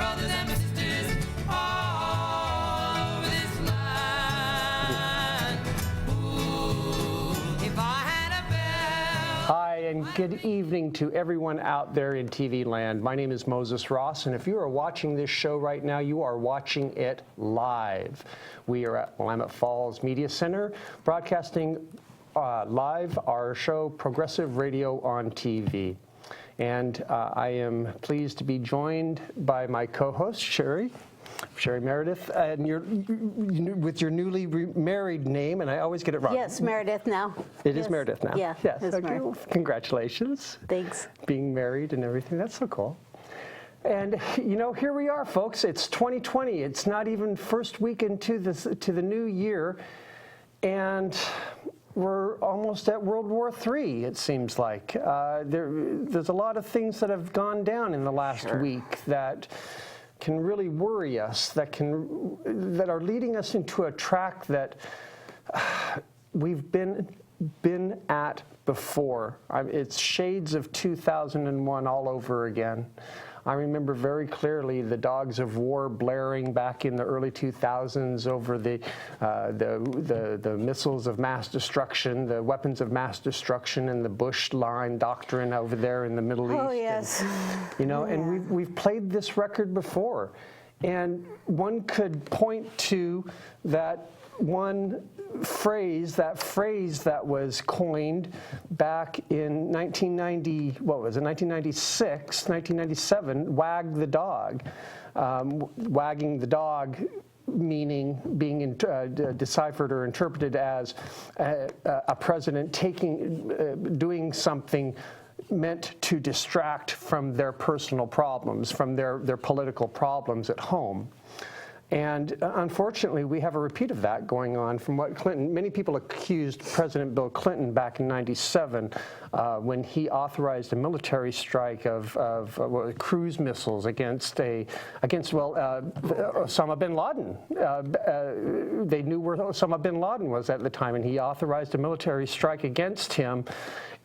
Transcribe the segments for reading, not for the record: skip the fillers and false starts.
brothers and my sisters all over this land. Ooh, if I had a bell. Hi, and good evening to everyone out there in TV land. My name is Moses Ross, and if you are watching this show right now, you are watching it live. We are at Willamette Falls Media Center, broadcasting live our show, Progressive Radio on TV. And I am pleased to be joined by my co-host, Sherry Meredith, and with your newly married name, and I always get it wrong. Yes, Meredith now. It is Meredith now. Yeah. Yes. Okay. Well, congratulations. Thanks. Being married and everything. That's so cool. And here we are, folks. It's 2020. It's not even first week into the new year, and we're almost at World War III, it seems like. There's a lot of things that have gone down in the last week that can really worry us, that are leading us into a track that we've been at before. It's shades of 2001 all over again. I remember very clearly the dogs of war blaring back in the early 2000s over the missiles of mass destruction, the weapons of mass destruction, and the Bush line doctrine over there in the Middle East. Oh, yes. And we've played this record before. And one could point to that one phrase that was coined back in 1996, 1997, Wag the Dog. Wagging the dog meaning being deciphered or interpreted as a president doing something meant to distract from their personal problems, from their political problems at home. And unfortunately, we have a repeat of that going on from what many people accused President Bill Clinton back in '97 when he authorized a military strike of cruise missiles against Osama bin Laden. They knew where Osama bin Laden was at the time, and he authorized a military strike against him.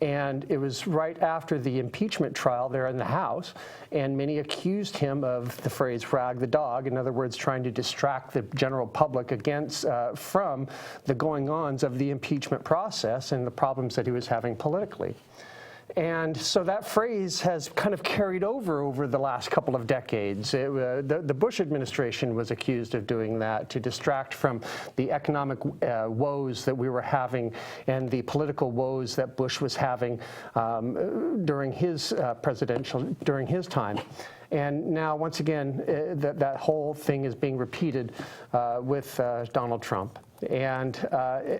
And it was right after the impeachment trial there in the House, and many accused him of the phrase "wag the dog," in other words, trying to distract the general public from the going-ons of the impeachment process and the problems that he was having politically. And so that phrase has kind of carried over the last couple of decades. The Bush administration was accused of doing that to distract from the economic woes that we were having and the political woes that Bush was having during his time. And now, once again, that whole thing is being repeated with Donald Trump. And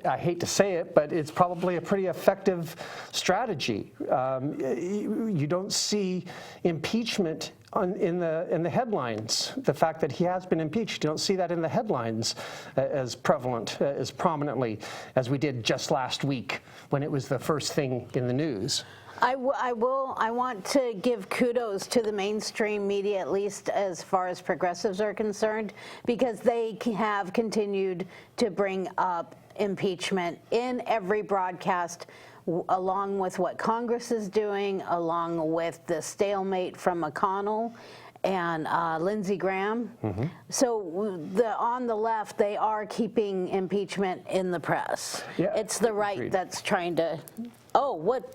I hate to say it, but it's probably a pretty effective strategy. You don't see impeachment in the headlines. The fact that he has been impeached, you don't see that in the headlines as prevalent, as prominently as we did just last week when it was the first thing in the news. I want to give kudos to the mainstream media, at least as far as progressives are concerned, because they have continued to bring up impeachment in every broadcast, along with what Congress is doing, along with the stalemate from McConnell and Lindsey Graham. Mm-hmm. So on the left, they are keeping impeachment in the press. Yeah, it's the right agreed. That's trying to... Oh, what?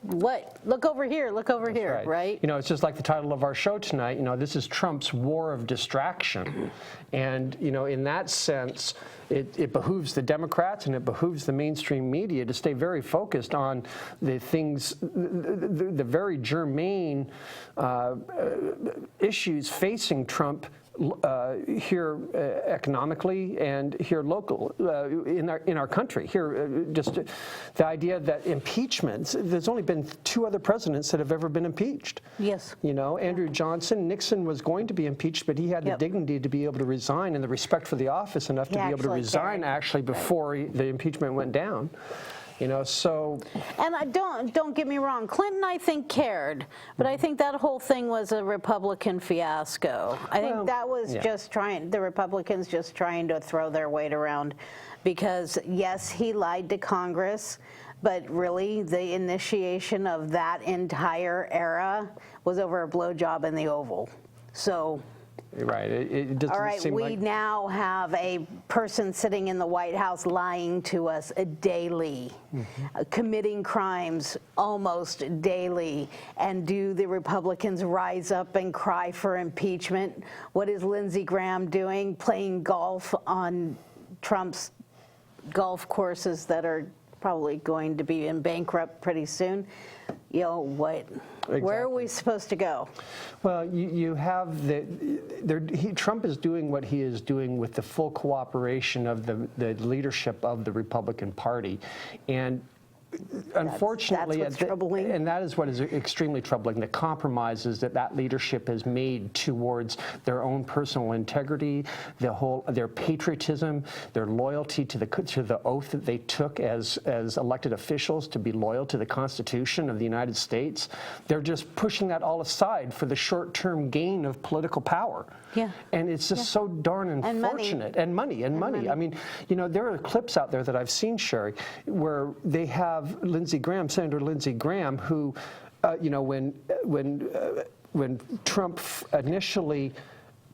Look over here, right? It's just like the title of our show tonight, this is Trump's war of distraction. And, in that sense, it behooves the Democrats and it behooves the mainstream media to stay very focused on the things, the very germane issues facing Trump here economically and here local in our country. Here, just the idea that impeachments. There's only been 2 other presidents that have ever been impeached. Yes. Andrew Johnson, Nixon was going to be impeached, but he had the dignity to be able to resign and the respect for the office enough to be able to resign before the impeachment went down. So. And don't get me wrong, Clinton, I think, cared, but I think that whole thing was a Republican fiasco. I think that was the Republicans just trying to throw their weight around, because yes, he lied to Congress, but really the initiation of that entire era was over a blowjob in the Oval. So Right. It doesn't All right, seem we like... now have a person sitting in the White House lying to us daily, committing crimes almost daily. And do the Republicans rise up and cry for impeachment? What is Lindsey Graham doing? Playing golf on Trump's golf courses that are probably going to be in bankrupt pretty soon. You know, what? Exactly. Where are we supposed to go? Well, you have Trump is doing what he is doing with the full cooperation of the leadership of the Republican Party, and unfortunately, that's what's troubling. And that is what is extremely troubling, the compromises that leadership has made towards their own personal integrity, their patriotism, their loyalty to the oath that they took as elected officials to be loyal to the Constitution of the United States. They're just pushing that all aside for the short-term gain of political power. Yeah. And it's just so darn unfortunate. And money. I mean, you know, there are clips out there that I've seen, Sherry, where they have Senator Lindsey Graham, who, you know, when Trump initially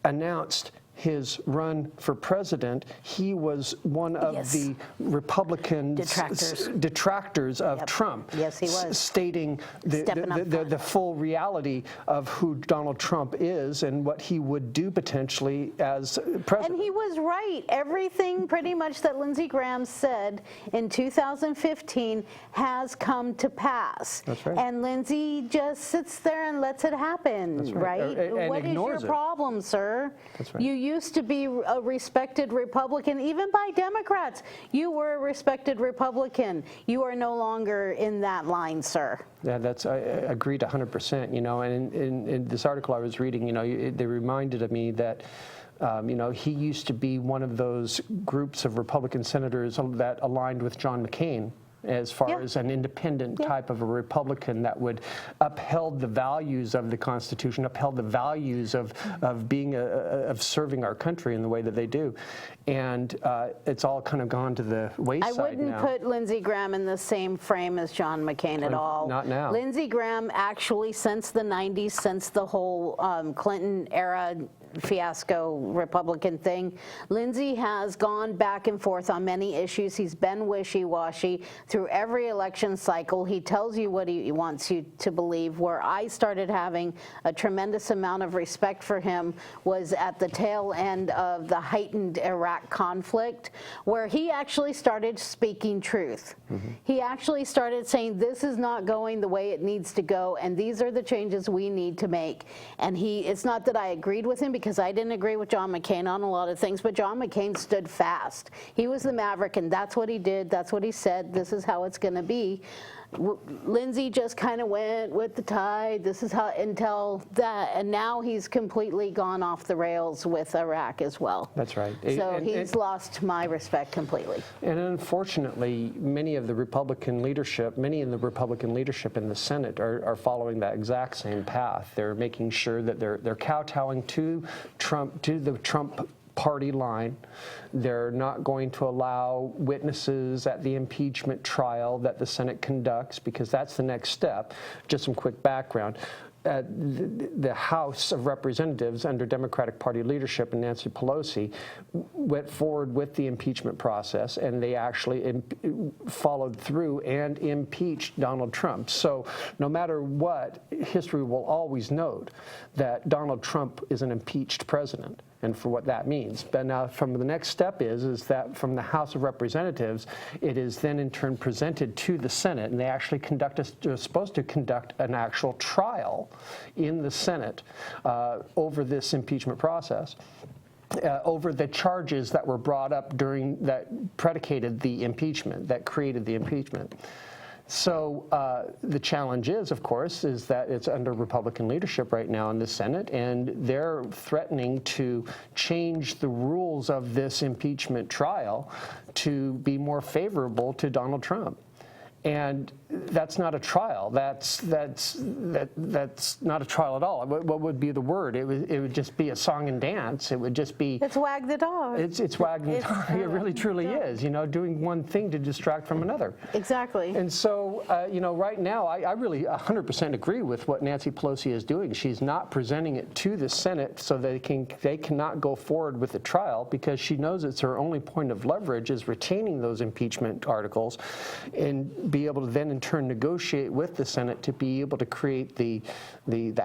announced his run for president, he was one of the Republican detractors of Trump. Yes, he was. Stating the full reality of who Donald Trump is and what he would do potentially as president. And he was right. Everything pretty much that Lindsey Graham said in 2015 has come to pass. That's right. And Lindsey just sits there and lets it happen, That's right. And what is your ignores it. problem, sir? That's right. You used to be a respected Republican, even by Democrats. You were a respected Republican. You are no longer in that line, sir. Yeah, I agreed 100%, you know, and in this article I was reading, you know, they reminded me that you know, he used to be one of those groups of Republican senators that aligned with John McCain as far as an independent type of a Republican that would upheld the values of the Constitution, upheld the values of being of serving our country in the way that they do, and it's all kind of gone to the wayside now. I wouldn't put Lindsey Graham in the same frame as John McCain at all. Not now. Lindsey Graham actually, since the 90s, since the whole Clinton era fiasco Republican thing, Lindsey has gone back and forth on many issues. He's been wishy-washy through every election cycle. He tells you what he wants you to believe. Where I started having a tremendous amount of respect for him was at the tail end of the heightened Iraq conflict, where he actually started speaking truth. He actually started saying, this is not going the way it needs to go, and these are the changes we need to make. And it's not that I agreed with him, because I didn't agree with John McCain on a lot of things, but John McCain stood fast. He was the maverick, and that's what he did. That's what he said. This is how it's going to be. Lindsey just kind of went with the tide. This is how, until that, and now he's completely gone off the rails with Iraq as well. That's right. So he's lost my respect completely. And unfortunately, many in the Republican leadership in the Senate are following that exact same path. They're making sure that they're kowtowing to the Trump party line. They're not going to allow witnesses at the impeachment trial that the Senate conducts, because that's the next step. Just some quick background. The House of Representatives under Democratic Party leadership and Nancy Pelosi went forward with the impeachment process, and they actually followed through and impeached Donald Trump. So no matter what, history will always note that Donald Trump is an impeached president, and for what that means. But now from the next step is that from the House of Representatives, it is then in turn presented to the Senate, and they actually are supposed to conduct an actual trial in the Senate over this impeachment process. Over the charges that were brought up that predicated the impeachment, that created the impeachment. So the challenge is, of course, is that it's under Republican leadership right now in the Senate, and they're threatening to change the rules of this impeachment trial to be more favorable to Donald Trump. And that's not a trial. That's not a trial at all. What would be the word? It would just be a song and dance. It would just be. It's Wag the Dog. It's Wag the Dog. It really truly is. You know, doing one thing to distract from another. Exactly. And so, you know, right now, I really 100% agree with what Nancy Pelosi is doing. She's not presenting it to the Senate so they cannot go forward with the trial, because she knows it's her only point of leverage is retaining those impeachment articles and be able to then in turn negotiate with the Senate to be able to create the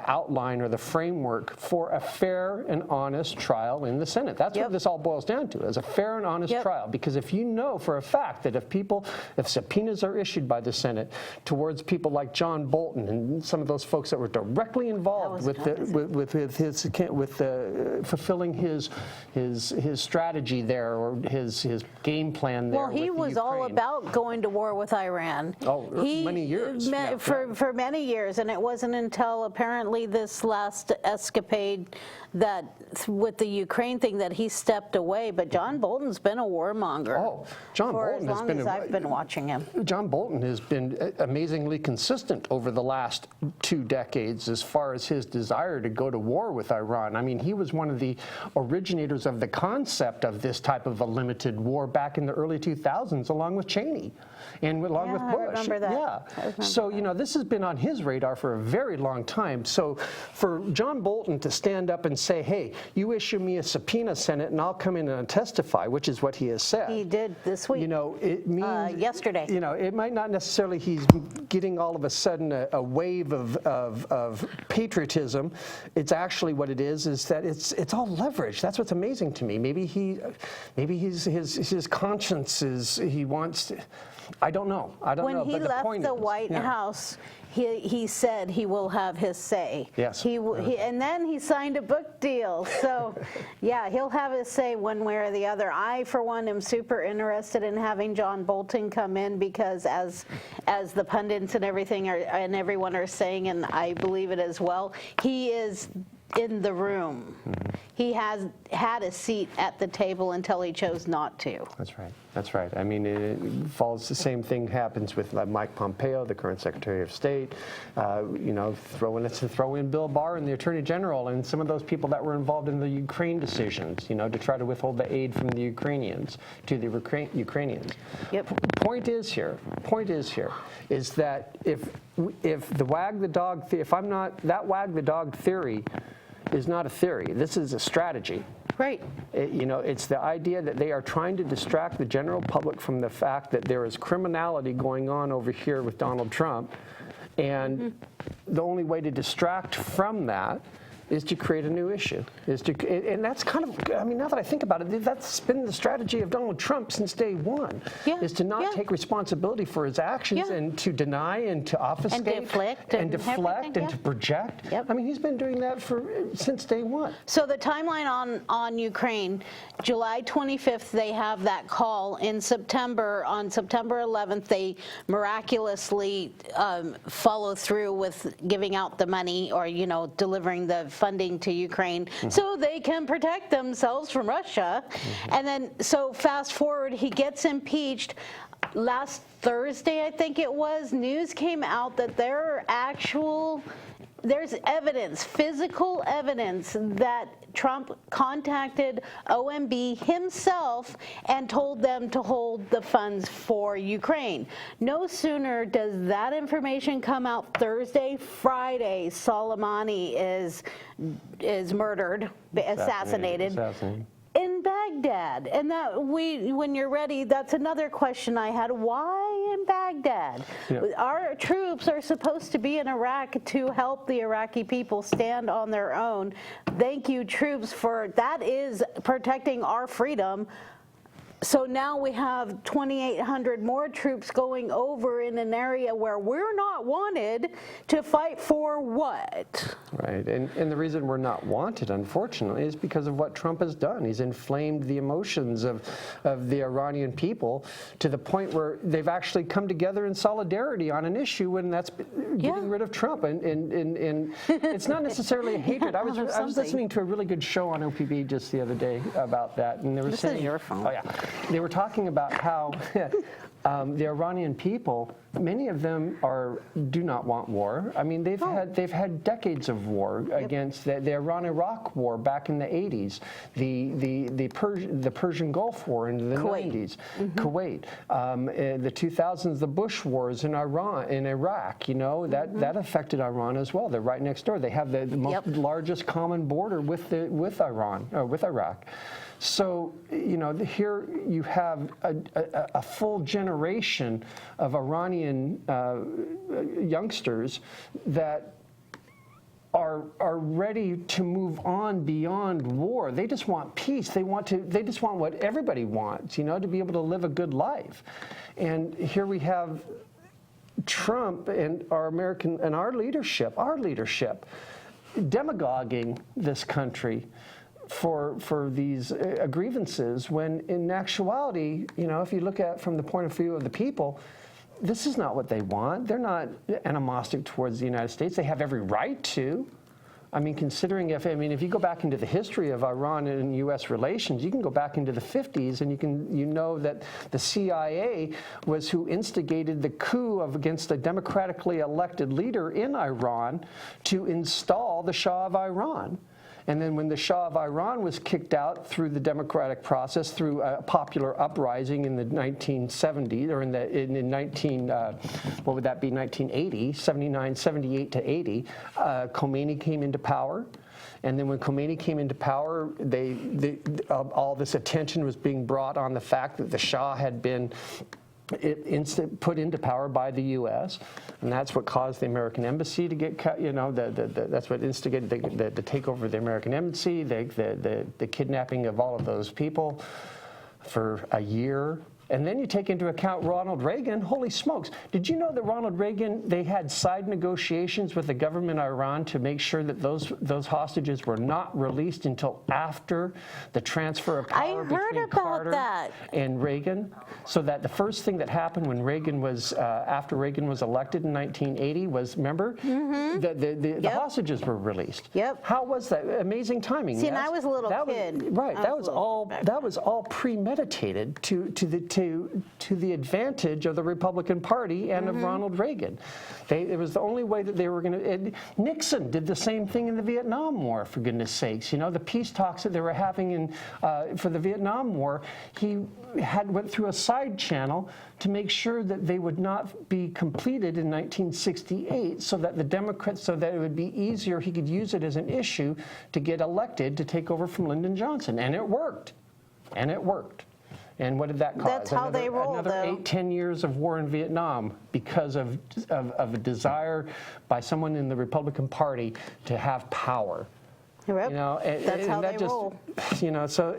outline or the framework for a fair and honest trial in the Senate. That's what this all boils down to, is a fair and honest trial. Because if you know for a fact that if subpoenas are issued by the Senate towards people like John Bolton and some of those folks that were directly involved with fulfilling his strategy there, or his game plan there. Well, he was all about going to war with Iran. Oh, many years. For many years, and it wasn't until apparently this last escapade that with the Ukraine thing that he stepped away. But John Bolton's been a warmonger. Oh, John Bolton has been. As long as I've been watching him. John Bolton has been amazingly consistent over the last 2 decades as far as his desire to go to war with Iran. I mean, he was one of the originators of the concept of this type of a limited war back in the early 2000s, along with Cheney and along with Bush. I remember that. So, you know, this has been on his radar for a very long time. So for John Bolton to stand up and say, hey, you issue me a subpoena, Senate, and I'll come in and testify, which is what he has said. He did this week. You know, it means yesterday. You know, it might not necessarily he's getting all of a sudden a wave of patriotism. It's actually what it is that it's all leverage. That's what's amazing to me. Maybe his conscience is, he wants to, I don't know. When he left the White House, he said he will have his say. Yes. And then he signed a book deal. So, yeah, he'll have his say one way or the other. I, for one, am super interested in having John Bolton come in, because as the pundits and everything and everyone are saying, and I believe it as well, he is in the room. He has had a seat at the table until he chose not to. That's right. That's right. I mean, it follows the same thing happens with Mike Pompeo, the current Secretary of State. You know, throw in Bill Barr and the Attorney General and some of those people that were involved in the Ukraine decisions, you know, to try to withhold the aid from the Ukrainians to the Ukrainians. Yep. Point is here is that if the Wag the Dog, that Wag the Dog theory is not a theory. This is a strategy. Right. You know, it's the idea that they are trying to distract the general public from the fact that there is criminality going on over here with Donald Trump. And the only way to distract from that is to create a new issue. And that's kind of, I mean, now that I think about it, that's been the strategy of Donald Trump since day one, is to not take responsibility for his actions and to deny and to obfuscate. And deflect. And to project. I mean, he's been doing that since day one. So the timeline on Ukraine, July 25th, they have that call. In September, on September 11th, they miraculously follow through with giving out the money, or, you know, delivering the funding to Ukraine so they can protect themselves from Russia. And then, so fast forward, he gets impeached. Last Thursday, I think it was, news came out that there's evidence, physical evidence, that Trump contacted OMB himself and told them to hold the funds for Ukraine. No sooner does that information come out Thursday, Friday, Soleimani is murdered, assassinated. In Baghdad. And that when you're ready, that's another question I had. Why in Baghdad? Our troops are supposed to be in Iraq to help the Iraqi people stand on their own. Thank you, troops, for that is protecting our freedom. So now we have 2,800 more troops going over in an area where we're not wanted to fight for what? Right, and the reason we're not wanted, unfortunately, is because of what Trump has done. He's inflamed the emotions of the Iranian people to the point where they've actually come together in solidarity on an issue, when that's getting rid of Trump. And it's not necessarily a hatred. I was listening to a really good show on OPB just the other day about that, and they were saying, this is your phone. Oh yeah. they were talking about how the Iranian people, many of them do not want war. I mean, they've had decades of war against the Iran-Iraq war back in the 80s, the Persian Gulf War into the 90s, Kuwait, the 2000s, the Bush wars in Iraq. You know, that affected Iran as well. They're right next door. They have the most largest common border with Iraq. So, you know, here you have a full generation of Iranian youngsters that are ready to move on beyond war. They just want peace. They just want what everybody wants, you know, to be able to live a good life. And here we have Trump and our leadership demagoguing this country for these grievances, when in actuality, you know, if you look at from the point of view of the people, this is not what they want. They're not animostic towards the United States. They have every right to. I mean, considering if you go back into the history of Iran and U.S. relations, you can go back into the 50s, and you know that the CIA was who instigated the coup against a democratically elected leader in Iran to install the Shah of Iran. And then when the Shah of Iran was kicked out through the democratic process, through a popular uprising in the 1970s, or in 1980, 79, 78 to 80, Khomeini came into power. And then when Khomeini came into power, all this attention was being brought on the fact that the Shah had been put into power by the U.S., and that's what caused the American embassy to get cut. You know, that's what instigated the takeover of the American embassy, the kidnapping of all of those people for a year. And then you take into account Ronald Reagan. Holy smokes. Did you know that Ronald Reagan, they had side negotiations with the government of Iran to make sure that those hostages were not released until after the transfer of power between Carter and Reagan? So that the first thing that happened when Reagan was, after Reagan was elected in 1980 was, remember, the hostages were released. How was that? Amazing timing. See, and I was a little kid. Right. That was all premeditated to the advantage of the Republican Party and of Ronald Reagan. It was the only way that they were going to. Nixon did the same thing in the Vietnam War, for goodness sakes. You know, the peace talks that they were having for the Vietnam War, he went through a side channel to make sure that they would not be completed in 1968, so that the Democrats, so that it would be easier, he could use it as an issue to get elected to take over from Lyndon Johnson. And it worked. And it worked. And what did that cause? That's how they roll, another 8-10 years of war in Vietnam because of a desire by someone in the Republican Party to have power. Yep. You know, that's how they roll. You know, so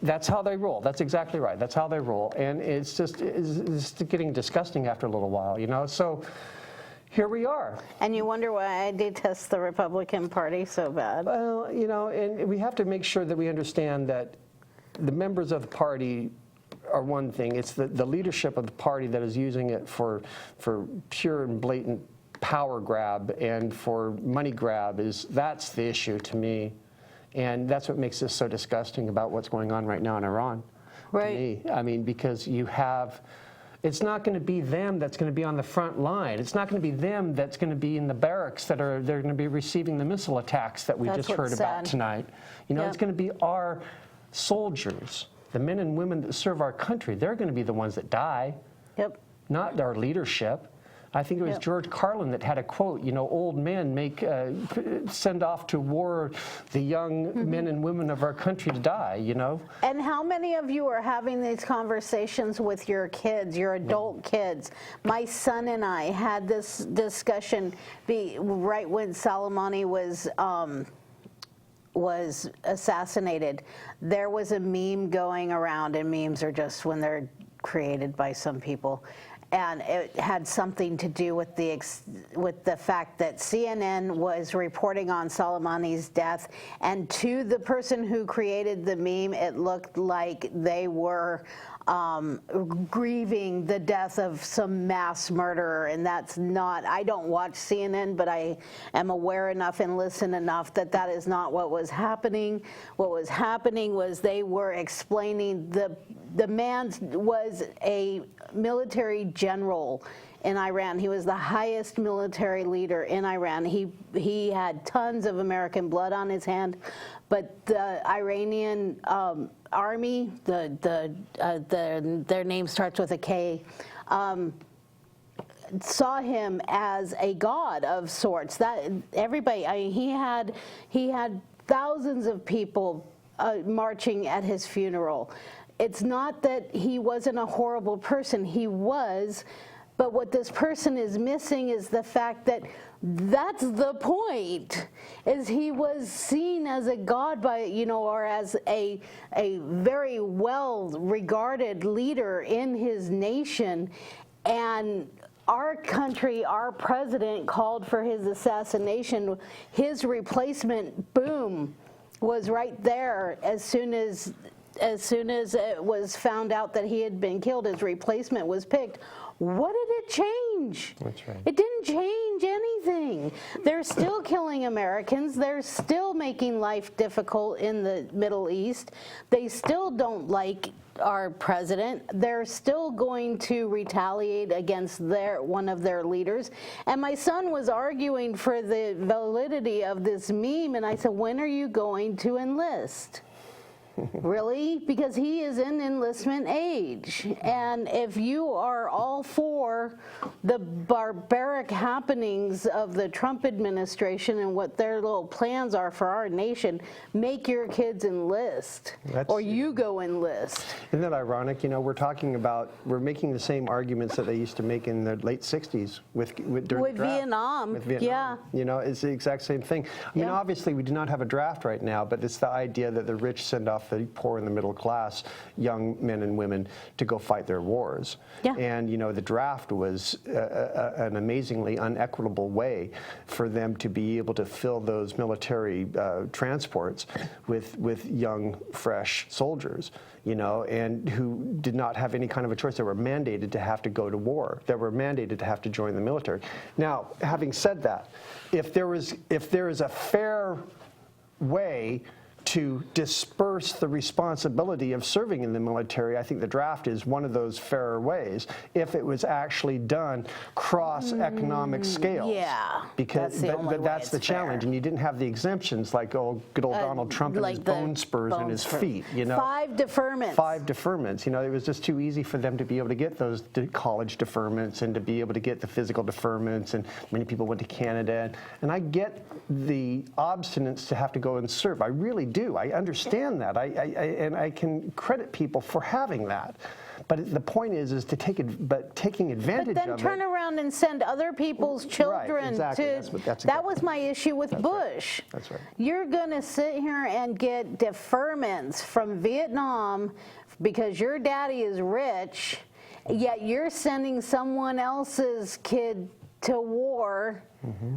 that's how they roll. That's exactly right. That's how they roll. And it's just getting disgusting after a little while, you know. So here we are. And you wonder why I detest the Republican Party so bad. Well, you know, and we have to make sure that we understand that the members of the party are one thing. It's the leadership of the party that is using it for pure and blatant power grab and for money grab. That's the issue to me. And that's what makes this so disgusting about what's going on right now in Iran. Right. To me. I mean, because you have, it's not going to be them that's going to be on the front line. It's not going to be them that's going to be in the barracks they're going to be receiving the missile attacks that we just heard about tonight. You know, it's going to be our soldiers, the men and women that serve our country. They're going to be the ones that die, not our leadership. I think it was George Carlin that had a quote, you know, old men send off to war the young men and women of our country to die, you know. And how many of you are having these conversations with your kids, your adult kids? My son and I had this discussion right when Soleimani was assassinated. There was a meme going around, and memes are just when they're created by some people. And it had something to do with the fact that CNN was reporting on Soleimani's death, and to the person who created the meme, it looked like they were grieving the death of some mass murderer, and that's not, I don't watch CNN, but I am aware enough and listen enough that that is not what was happening. What was happening was they were explaining the man was a military general in Iran. He was the highest military leader in Iran. He had tons of American blood on his hand, but the Iranian army, their name starts with a K, saw him as a god of sorts. That everybody, I mean, he had thousands of people marching at his funeral. It's not that he wasn't a horrible person. He was. But what this person is missing is the fact that that's the point, is he was seen as a god by, or as a very well-regarded leader in his nation. And our country, our president called for his assassination. His replacement, boom, was right there as soon as it was found out that he had been killed. His replacement was picked. What did it change? That's right. It didn't change anything. They're still killing Americans. They're still making life difficult in the Middle East. They still don't like our president. They're still going to retaliate against one of their leaders. And my son was arguing for the validity of this meme, and I said, when are you going to enlist? Really? Because he is in enlistment age. And if you are all for the barbaric happenings of the Trump administration and what their little plans are for our nation, make your kids enlist. Or you go enlist. Isn't that ironic? We're making the same arguments that they used to make in the late 60s during the draft. Vietnam. With Vietnam. Yeah. It's the exact same thing. I mean, obviously we do not have a draft right now, but it's the idea that the rich send off the poor and the middle class young men and women to go fight their wars. Yeah. And the draft was an amazingly unequitable way for them to be able to fill those military transports with young, fresh soldiers, and who did not have any kind of a choice. They were mandated to have to go to war. They were mandated to have to join the military. Now, having said that, if there is a fair way to disperse the responsibility of serving in the military, I think the draft is one of those fairer ways, if it was actually done cross economic scales. Yeah, because that's the challenge, and you didn't have the exemptions like good old Donald Trump and his bone spurs and his feet. 5 deferments. 5 deferments. It was just too easy for them to be able to get those college deferments and to be able to get the physical deferments, and many people went to Canada. And I get the obstinance to have to go and serve. I really do. I understand that. And I can credit people for having that. But the point is taking advantage of it. But then turn around and send other people's children right, exactly. to. That was my issue with Bush. Right. That's right. You're going to sit here and get deferments from Vietnam because your daddy is rich, yet you're sending someone else's kid to war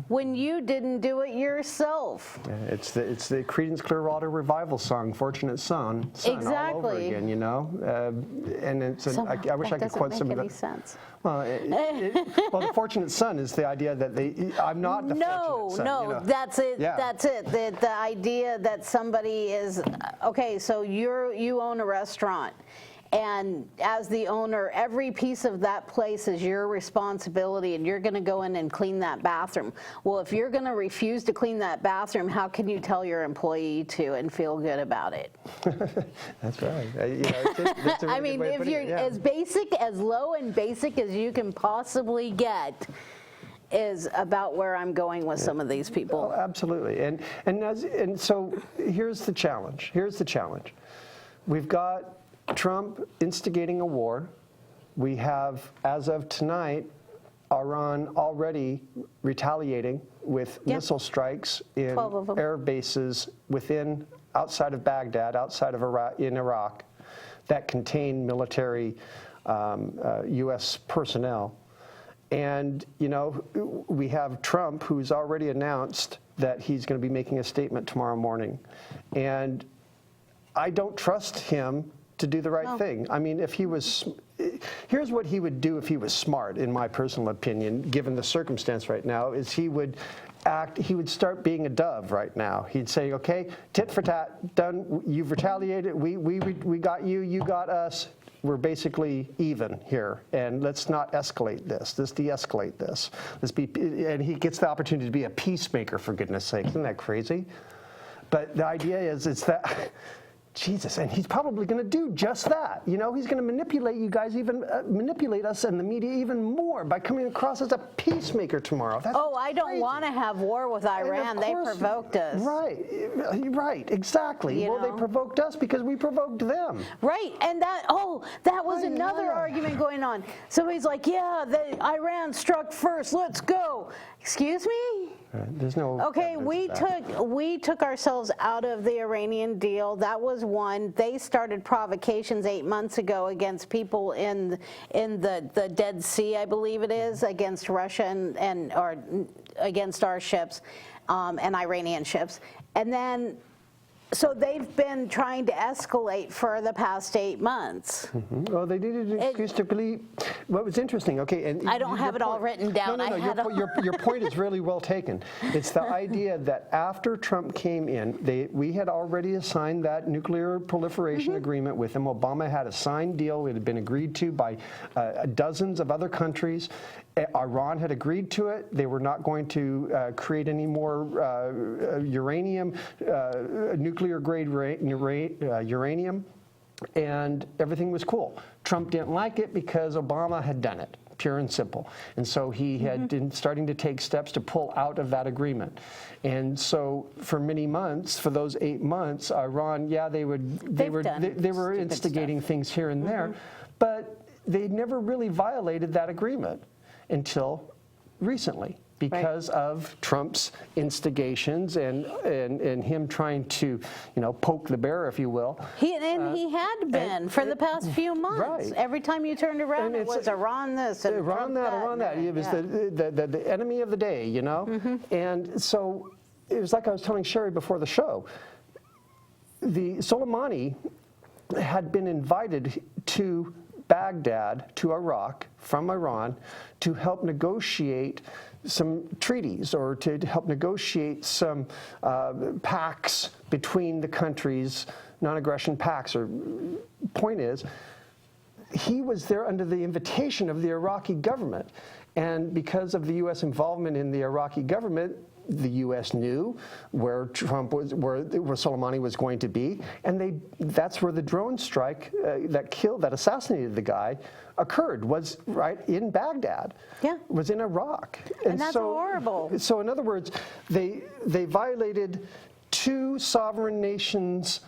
when you didn't do it yourself. Yeah, it's the Creedence Clearwater Revival song, "Fortunate Son," exactly. all over again, and I wish I could quote some of that. That doesn't make any sense. Well, the fortunate son is the idea that I'm not the fortunate son. No, that's it. Yeah. That's it. The idea that somebody is okay. So you own a restaurant. And as the owner, every piece of that place is your responsibility, and you're going to go in and clean that bathroom. Well, if you're going to refuse to clean that bathroom, how can you tell your employee to and feel good about it? That's right. That's a really I mean, good way of if putting you're it, yeah. as low and basic as you can possibly get, is about where I'm going with some of these people. Oh, absolutely. And so here's the challenge. We've got Trump instigating a war. We have, as of tonight, Iran already retaliating with missile strikes in air bases outside of Baghdad, outside of Iraq, that contain military U.S. personnel. And, you know, we have Trump, who's already announced that he's going to be making a statement tomorrow morning. And I don't trust him to do the right thing. I mean, if he was, here's what he would do if he was smart, in my personal opinion, given the circumstance right now, is he would start being a dove right now. He'd say, okay, tit for tat, done, you've retaliated, we got you, you got us. We're basically even here, and let's not escalate this. Let's de-escalate this. And he gets the opportunity to be a peacemaker, for goodness sake. Isn't that crazy? But the idea is, it's that, Jesus, and he's probably going to do just that. You know, he's going to manipulate you guys, even manipulate us and the media even more by coming across as a peacemaker tomorrow. That's I don't want to have war with Iran. They provoked us. Right, exactly. Well, they provoked us because we provoked them. Right, and that was another argument going on. Somebody's like, yeah, Iran struck first, let's go. Excuse me? There's no. Okay, we took ourselves out of the Iranian deal. That was one. They started provocations 8 months ago against people in the Dead Sea, I believe it is, against Russia or against our ships and Iranian ships, and then. So they've been trying to escalate for the past 8 months. Well, they needed an excuse to believe. What was interesting, okay, and I don't have it all written down. No, your point is really well taken. It's the idea that after Trump came in, we had already assigned that nuclear proliferation agreement with him. Obama had a signed deal. It had been agreed to by dozens of other countries. Iran had agreed to it. They were not going to create any more uranium, nuclear-grade uranium, and everything was cool. Trump didn't like it because Obama had done it, pure and simple. And so he had been starting to take steps to pull out of that agreement. And so for many months, for those 8 months, Iran, they were instigating things here and there, but they never really violated that agreement until recently, because of Trump's instigations and him trying to, poke the bear, if you will. He had been for the past few months. Right. Every time you turned around, it was Iran this and Iran that, Iran that. It was the enemy of the day, And so it was like I was telling Sherry before the show. The Soleimani had been invited to Baghdad, to Iraq, from Iran, to help negotiate some treaties or to help negotiate some pacts between the countries, non-aggression pacts. Point is, he was there under the invitation of the Iraqi government. And because of the U.S. involvement in the Iraqi government, the U.S. knew where Soleimani was going to be, and that's where the drone strike that assassinated the guy occurred, was right in Baghdad. Was in Iraq. And that's horrible. So in other words, they violated two sovereign nations.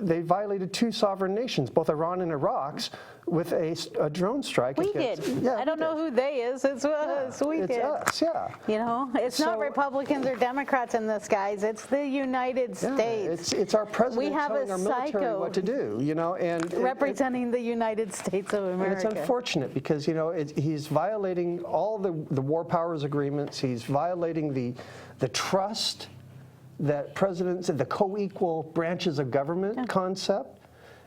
They violated two sovereign nations, both Iran and Iraq's, with a drone strike. We did. Yeah, I don't know who they is. It's us. We did. It's us. It's not Republicans or Democrats in this, guys. It's the United States. It's our president telling our military what to do. And representing the United States of America. And it's unfortunate because he's violating all the war powers agreements. He's violating the trust that presidents and the co-equal branches of government concept.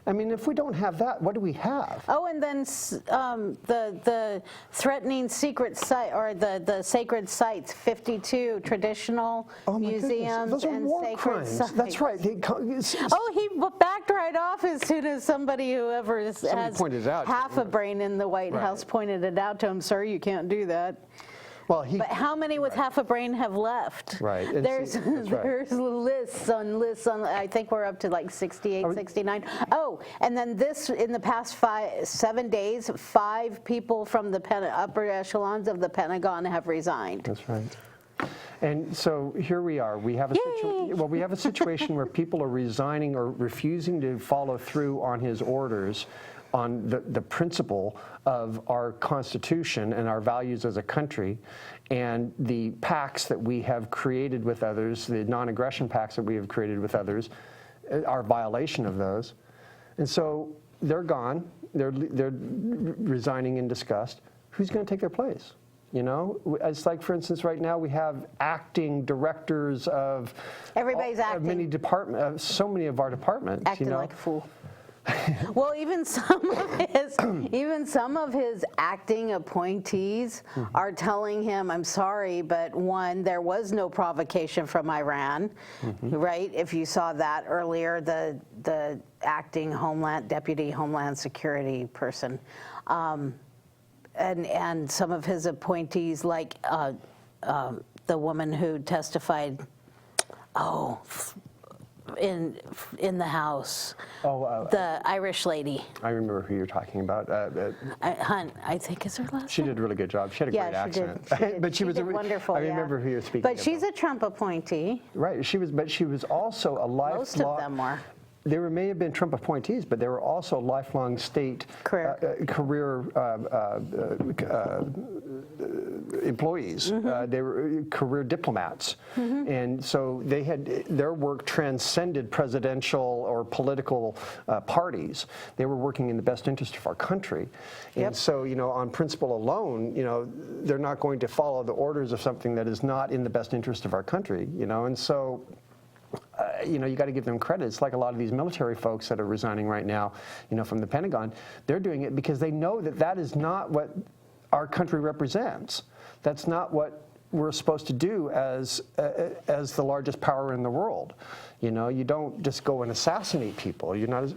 I mean, if we don't have that, what do we have? Oh, and then the threatening secret site, or the sacred sites, 52 traditional museums Those are and war sacred crimes. sites. That's right. He backed right off as soon as somebody has half a brain in the White House pointed it out to him. Sir, you can't do that. But how many with half a brain have left? Right. There's lists on. I think we're up to like 68, 69. Oh, and then in the past 7 days, 5 people from the upper echelons of the Pentagon have resigned. That's right. And so here we are. We have a situation where people are resigning or refusing to follow through on his orders, on the principle of our Constitution and our values as a country, and the pacts that we have created with others, the non-aggression pacts that we have created with others, our violation of those. And so they're gone. They're resigning in disgust. Who's going to take their place? You know, it's like, for instance, right now we have acting directors of Everybody's acting. many departments, so many of our departments. Acting you know? like a fool. Well, even some of his acting appointees are telling him, "I'm sorry, but one, there was no provocation from Iran," right? If you saw that earlier, the acting deputy Homeland Security person, and some of his appointees, like the woman who testified, in the House, the Irish lady. I remember who you're talking about. Hunt, I think is her last She name. did a really good job. She had a great accent. She did. But she was did wonderful. I remember who you're speaking But about. she's a Trump appointee. Right. But she was also a lifelong. Most of them were. There may have been Trump appointees, but they were also lifelong state career employees. They were career diplomats, and so they had their work transcended presidential or political parties. They were working in the best interest of our country, and so, you know, on principle alone, you know, they're not going to follow the orders of something that is not in the best interest of our country. You know, and so. You know, you got to give them credit. It's like a lot of these military folks that are resigning right now, you know, from the Pentagon. They're doing it because they know that that is not what our country represents. That's not what we're supposed to do as the largest power in the world. You know, you don't just go and assassinate people. You're not.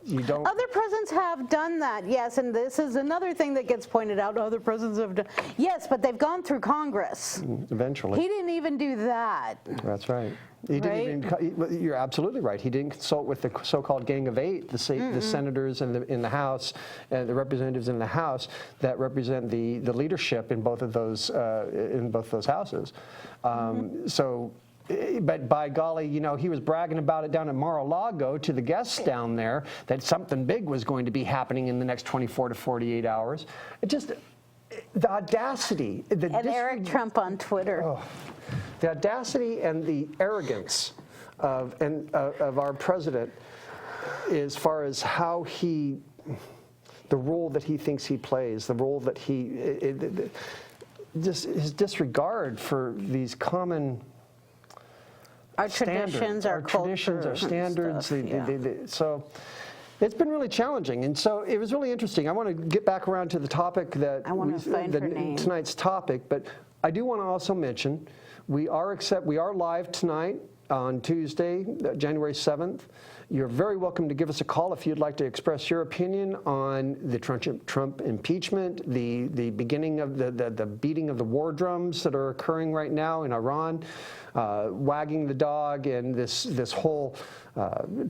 You don't. Other presidents have done that, yes, and this is another thing that gets pointed out. Other presidents have done, yes, but they've gone through Congress. Eventually. He didn't even do that. That's right. He didn't even, you're absolutely right. He didn't consult with the so-called Gang of Eight, the senators in the House, and the representatives in the House that represent the leadership in both of those houses. So. But by golly, you know, he was bragging about it down at Mar-a-Lago to the guests down there that something big was going to be happening in the next 24 to 48 hours. It just, the audacity. And Eric Trump on Twitter. Oh, the audacity and the arrogance of our president as far as how the role that he thinks he plays, the role that just his disregard for these common our traditions, our traditions, our standards. So it's been really challenging, and so it was really interesting. I want to get back around to the topic that tonight's topic, but I do want to also mention we are live tonight on Tuesday, January 7th. You're very welcome to give us a call if you'd like to express your opinion on the Trump impeachment, the beginning of the beating of the war drums that are occurring right now in Iran, wagging the dog, and this whole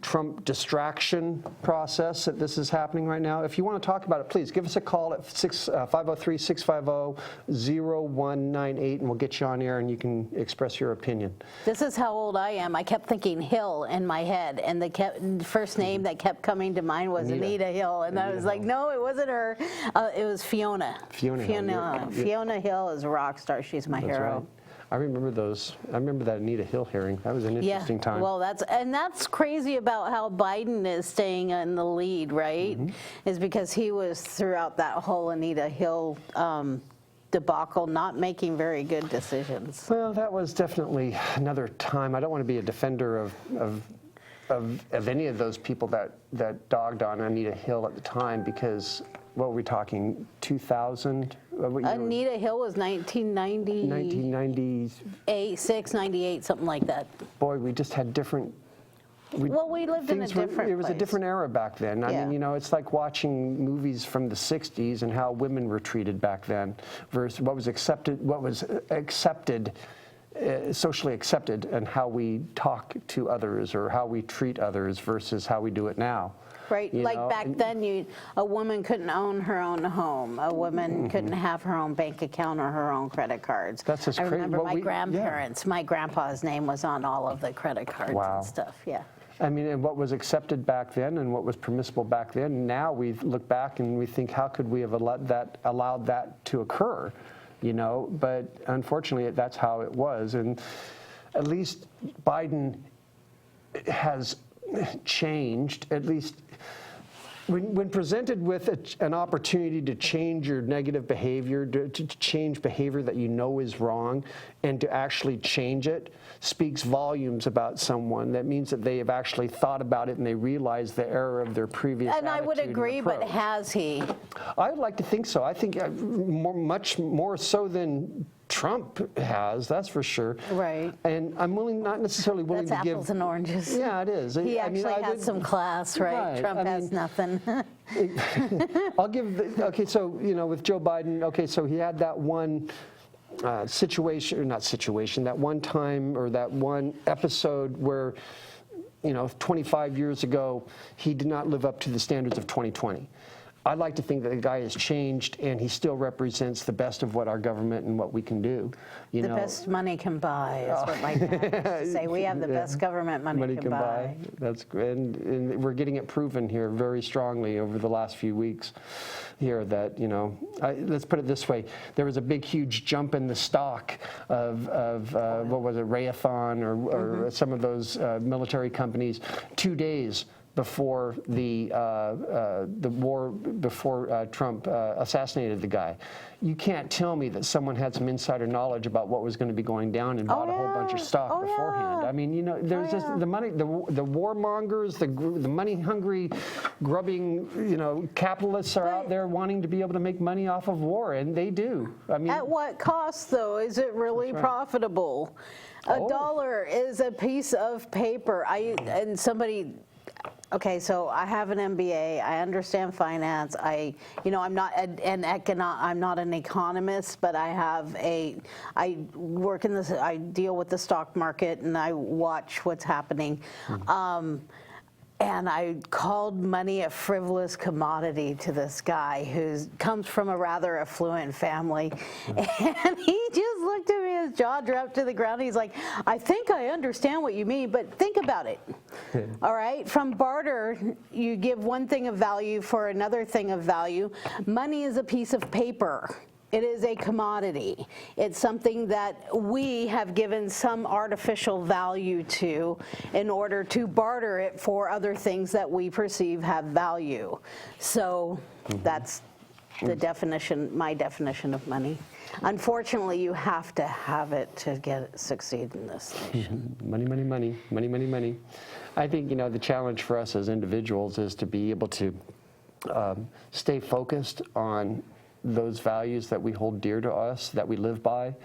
Trump distraction process that this is happening right now. If you want to talk about it, please give us a call at 503-650-0198, and we'll get you on air and you can express your opinion. This is how old I am. I kept thinking Hill in my head, and the first name that kept coming to mind was Anita Hill, and I was like, no, it wasn't her. It was Fiona. Fiona Hill is a rock star. She's my hero. Right. I remember those. I remember that Anita Hill hearing. That was an interesting time. Well, that's crazy about how Biden is staying in the lead, right? Is because he was throughout that whole Anita Hill debacle not making very good decisions. Well, that was definitely another time. I don't want to be a defender of any of those people that dogged on Anita Hill at the time, because what were we talking, 2000? Anita Hill was 1996, 98, something like that. Boy, we just had different... we lived in a different place. It was a different era back then. I mean, you know, it's like watching movies from the 60s and how women were treated back then versus what was socially accepted, and how we talk to others or how we treat others versus how we do it now. Right, like back then, a woman couldn't own her own home. A woman couldn't have her own bank account or her own credit cards. That's just crazy. I remember my grandparents, my grandpa's name was on all of the credit cards and stuff, I mean, and what was accepted back then and what was permissible back then, now we look back and we think, how could we have allowed that to occur? You know, but unfortunately, that's how it was. And at least Biden has changed, at least When presented with an opportunity to change your negative behavior, to change behavior that you know is wrong, and to actually change it, speaks volumes about someone. That means that they have actually thought about it and they realize the error of their previous attitude. And I would agree, but has he? I would like to think so. I think much more so than Trump has, that's for sure. Right. And I'm not necessarily willing That's to give... apples and oranges. Yeah, it is. He actually has some class, right? Right. Trump has nothing. I'll give, okay, so, with Joe Biden, okay, so he had that one situation, or not situation, that one time or that one episode where, 25 years ago, he did not live up to the standards of 2020. I'd like to think that the guy has changed and he still represents the best of what our government and what we can do. The best money can buy is what my dad used to say. We have the best government money can buy. That's great. And we're getting it proven here very strongly over the last few weeks here that, let's put it this way. There was a big, huge jump in the stock of what was it, Raytheon or some of those military companies 2 days before the war, before Trump assassinated the guy. You can't tell me that someone had some insider knowledge about what was going to be going down and bought a whole bunch of stock beforehand. I mean, there's just the money, the warmongers, the money-hungry, grubbing, capitalists are out there wanting to be able to make money off of war, and they do. I mean, at what cost, though? Is it really profitable? A dollar is a piece of paper. Okay, so I have an MBA. I understand finance. I'm not I'm not an economist, but I work in this. I deal with the stock market and I watch what's happening. And I called money a frivolous commodity to this guy who comes from a rather affluent family. And he just looked at me, his jaw dropped to the ground. He's like, I think I understand what you mean, but think about it. All right? From barter, you give one thing of value for another thing of value. Money is a piece of paper. It is a commodity. It's something that we have given some artificial value to in order to barter it for other things that we perceive have value. So that's the definition, my definition of money. Unfortunately, you have to have it to succeed in this nation. Money, money, money, money, money, money. I think, the challenge for us as individuals is to be able to stay focused on those values that we hold dear to us, that we live by,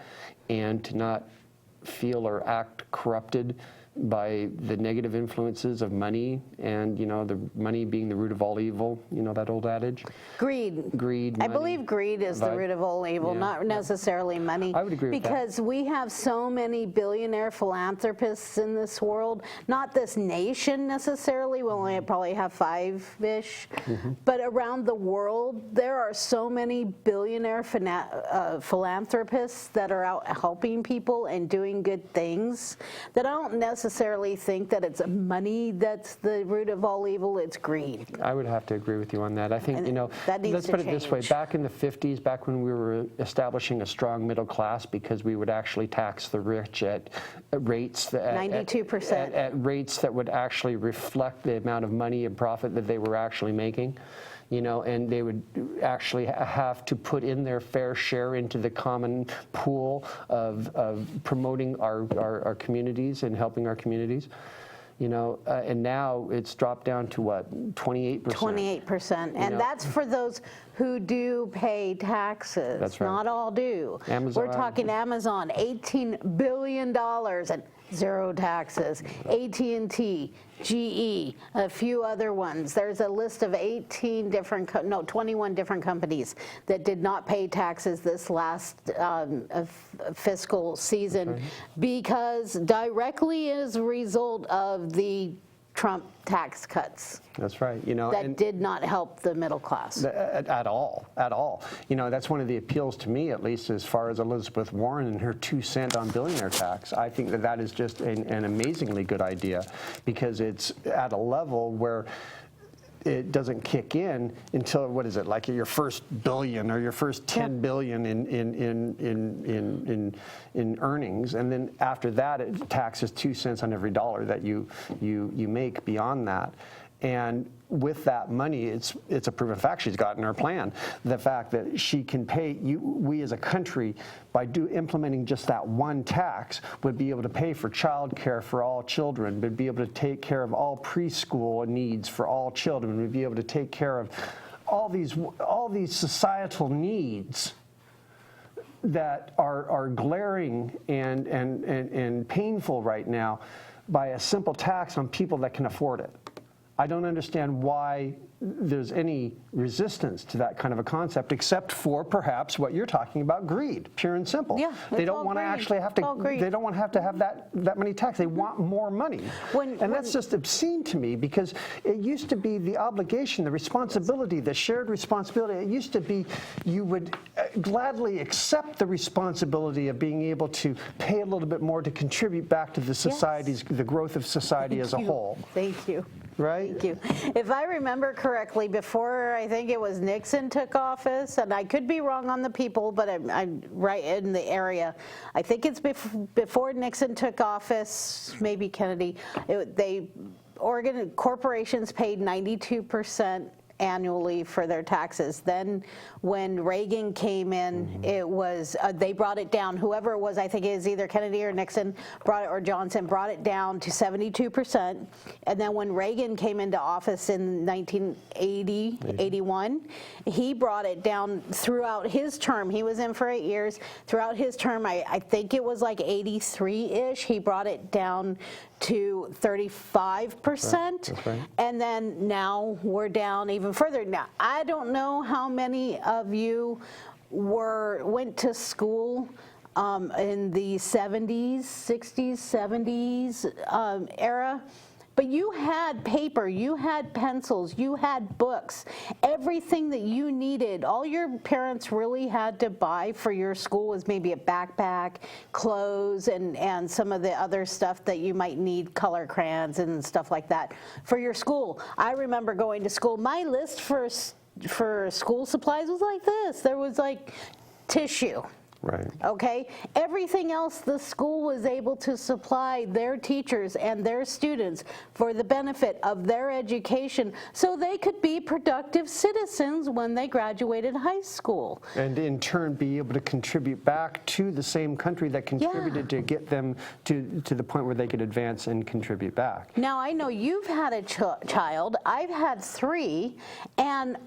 and to not feel or act corrupted by the negative influences of money and, the money being the root of all evil, that old adage. Greed. Greed, I money, believe greed is the root of all evil, not necessarily money. I would agree with that. Because we have so many billionaire philanthropists in this world, not this nation necessarily, we only probably have 5-ish, but around the world, there are so many billionaire philanthropists that are out helping people and doing good things that I don't necessarily think that it's money that's the root of all evil, it's greed. I would have to agree with you on that. I think, that needs let's to put it this way, change. back in the 50s, back when we were establishing a strong middle class because we would actually tax the rich at rates that 92%. at rates that would actually reflect the amount of money and profit that they were actually making. And they would actually have to put in their fair share into the common pool of promoting our communities and helping our communities. And now it's dropped down to what, 28%? 28%, and that's for those who do pay taxes. That's right. Not all do. Amazon. We're talking Amazon, $18 billion and 0 taxes. AT&T, GE, a few other ones. There's a list of 21 different companies that did not pay taxes this last fiscal season because directly as a result of the Trump tax cuts. That's right. That did not help the middle class. At all. That's one of the appeals to me, at least as far as Elizabeth Warren and her 2 cents on billionaire tax. I think that is just an amazingly good idea because it's at a level where it doesn't kick in until, what is it, like your first billion or your first 10 billion in earnings, and then after that it taxes 2 cents on every dollar that you make beyond that. And with that money, it's a proven fact she's got in her plan. The fact that she can pay, we as a country, by implementing just that one tax, would be able to pay for child care for all children, would be able to take care of all preschool needs for all children, would be able to take care of all these societal needs that are glaring and painful right now by a simple tax on people that can afford it. I don't understand why there's any resistance to that kind of a concept, except for perhaps what you're talking about, greed, pure and simple. Yeah, they don't want to actually have to. They don't want to have that many tax. They want more money, and that's just obscene to me, because it used to be the obligation, the responsibility, the shared responsibility. It used to be you would gladly accept the responsibility of being able to pay a little bit more to contribute back to the society's, the growth of society as a whole. Thank you. Right? Thank you. If I remember correctly, before I think it was Nixon took office, and I could be wrong on the people, but I'm right in the area. I think it's before Nixon took office, maybe Kennedy. Corporations paid 92% annually for their taxes. Then when Reagan came in, it was they brought it down. Whoever it was, I think it was either Kennedy or Nixon or Johnson brought it down to 72%. And then when Reagan came into office in 1981, he brought it down throughout his term. He was in for 8 years. Throughout his term, I think it was like 83-ish. He brought it down to 35%, right. And then now we're down even further. Now, I don't know how many of you went to school in the 70s, 60s, 70s era. But you had paper, you had pencils, you had books, everything that you needed. All your parents really had to buy for your school was maybe a backpack, clothes, and some of the other stuff that you might need, color crayons and stuff like that for your school. I remember going to school. My list for school supplies was like this. There was like tissue. Right. Okay? Everything else the school was able to supply their teachers and their students for the benefit of their education so they could be productive citizens when they graduated high school. And in turn be able to contribute back to the same country that contributed to get them to the point where they could advance and contribute back. Now, I know you've had a child. I've had 3, and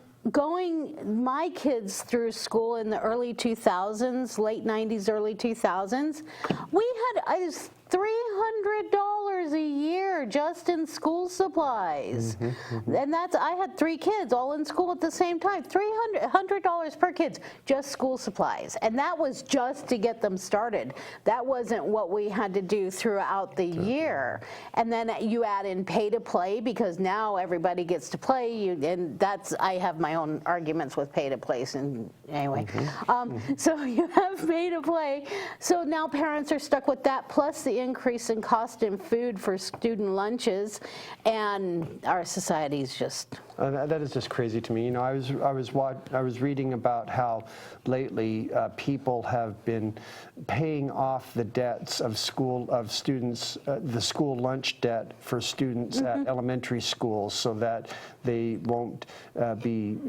my kids through school in the early 2000s, late 90s, early 2000s, we had $300 a year just in school supplies. And I had 3 kids all in school at the same time. $100 per kid, just school supplies. And that was just to get them started. That wasn't what we had to do throughout the year. And then you add in pay to play, because now everybody gets to play. And I have my own arguments with pay to play. And anyway, so you have pay to play. So now parents are stuck with that, plus the increase in cost in food for student lunches, and our society's just... that is just crazy to me. You know, I was reading about how lately people have been paying off the debts of students, the school lunch debt for students at elementary schools, so that they won't